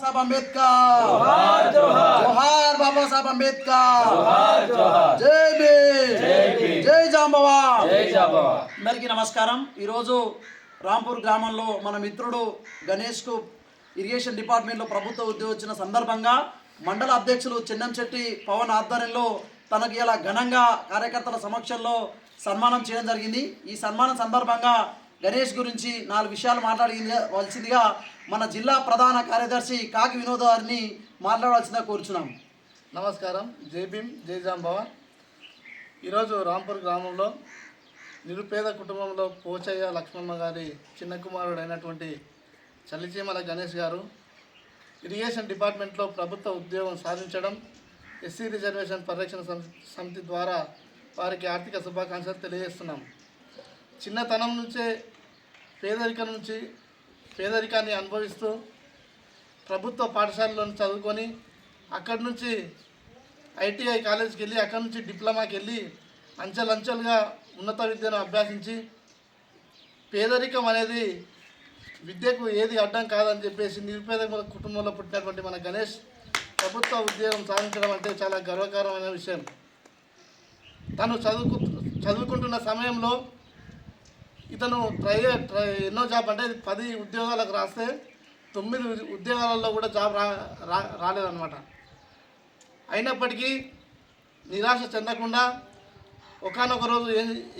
साहब अंबेडकर जोहार जोहार जोहार बाबा साहब अंबेडकर जोहार जोहार जय भीम जय जांबवा అందరికీ నమస్కారం। ఈరోజు రాంపూర్ గ్రామంలో మన మిత్రుడు గణేష్కు ఇరిగేషన్ డిపార్ట్మెంట్లో ప్రభుత్వ ఉద్యోగం వచ్చిన సందర్భంగా మండల అధ్యక్షులు చెన్నంశెట్టి పవన్ ఆధ్వర్యంలో తనకు ఇలా ఘనంగా కార్యకర్తల సమక్షంలో సన్మానం చేయడం జరిగింది। ఈ సన్మానం సందర్భంగా గణేష్ గురించి 4 విషయాలు మాట్లాడవలసిందిగా మన జిల్లా ప్రధాన కార్యదర్శి కాకి వినోద్ గారిని మాట్లాడవలసిందిగా కోరుచున్నాం। నమస్కారం। జై భీమ్ జై జాంబవ। ఈరోజు రాంపూర్ గ్రామంలో నిరుపేద కుటుంబంలో పోచయ్య లక్ష్మమ్మ గారి చిన్న కుమారుడు అయినటువంటి చల్లిచీమల గణేష్ గారు ఇరిగేషన్ డిపార్ట్మెంట్లో ప్రభుత్వ ఉద్యోగం సాధించడం ఎస్సీ రిజర్వేషన్ పరిరక్షణ సమితి ద్వారా వారికి ఆర్థిక శుభాకాంక్షలు తెలియజేస్తున్నాం। చిన్నతనం నుంచే పేదరికాన్ని అనుభవిస్తూ ప్రభుత్వ పాఠశాలలో చదువుకొని అక్కడి నుంచి ఐటీఐ కాలేజీకి వెళ్ళి అక్కడి నుంచి డిప్లొమాకి వెళ్ళి అంచెలంచెలుగా ఉన్నత విద్యను అభ్యసించి పేదరికం అనేది విద్యకు ఏది అడ్డం కాదని చెప్పేసి నిరుపేద కుటుంబంలో పుట్టినటువంటి మన గణేష్ ప్రభుత్వ ఉద్యోగం సాధించడం అంటే చాలా గర్వకారమైన విషయం। తను చదువుకుంటున్న సమయంలో ఇతను ఎన్నో జాబ్ అంటే 10 ఉద్యోగాలకు రాస్తే 9 ఉద్యోగాలలో కూడా జాబ్ రాలేదన్నమాట। అయినప్పటికీ నిరాశ చెందకుండా ఒకానొక రోజు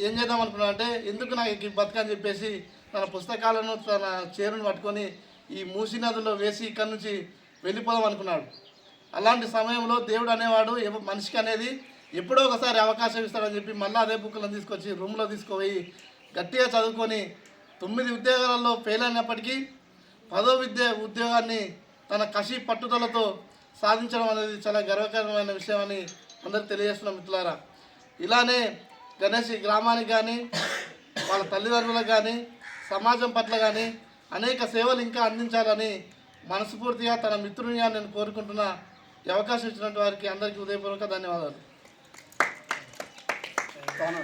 ఏం చేద్దాం అనుకున్నా అంటే ఎందుకు నాకు బతకని చెప్పేసి తన పుస్తకాలను తన చేరును పట్టుకొని ఈ మూసీ నదిలో వేసి ఇక్కడి నుంచి వెళ్ళిపోదాం అనుకున్నాడు। అలాంటి సమయంలో దేవుడు అనేవాడు మనిషికి అనేది ఎప్పుడో ఒకసారి అవకాశం ఇస్తాడని చెప్పి మళ్ళీ అదే బుక్లను తీసుకొచ్చి రూమ్లో తీసుకుపోయి గట్టిగా చదువుకొని 9 ఉద్యోగాలలో ఫెయిల్ అయినప్పటికీ 10వ ఉద్యోగాన్ని తన కసి పట్టుదలతో సాధించడం అనేది చాలా గర్వకరమైన విషయం అని అందరూ తెలియజేస్తున్నాం మిత్రులారా। ఇలానే గణేష్ గ్రామానికి కానీ వాళ్ళ తల్లిదండ్రులకు కానీ సమాజం పట్ల కానీ అనేక సేవలు ఇంకా అందించాలని మనస్ఫూర్తిగా తన మిత్రునిగా నేను కోరుకుంటున్న ఈ అవకాశం ఇచ్చినటువంటి వారికి అందరికీ హృదయపూర్వక ధన్యవాదాలు।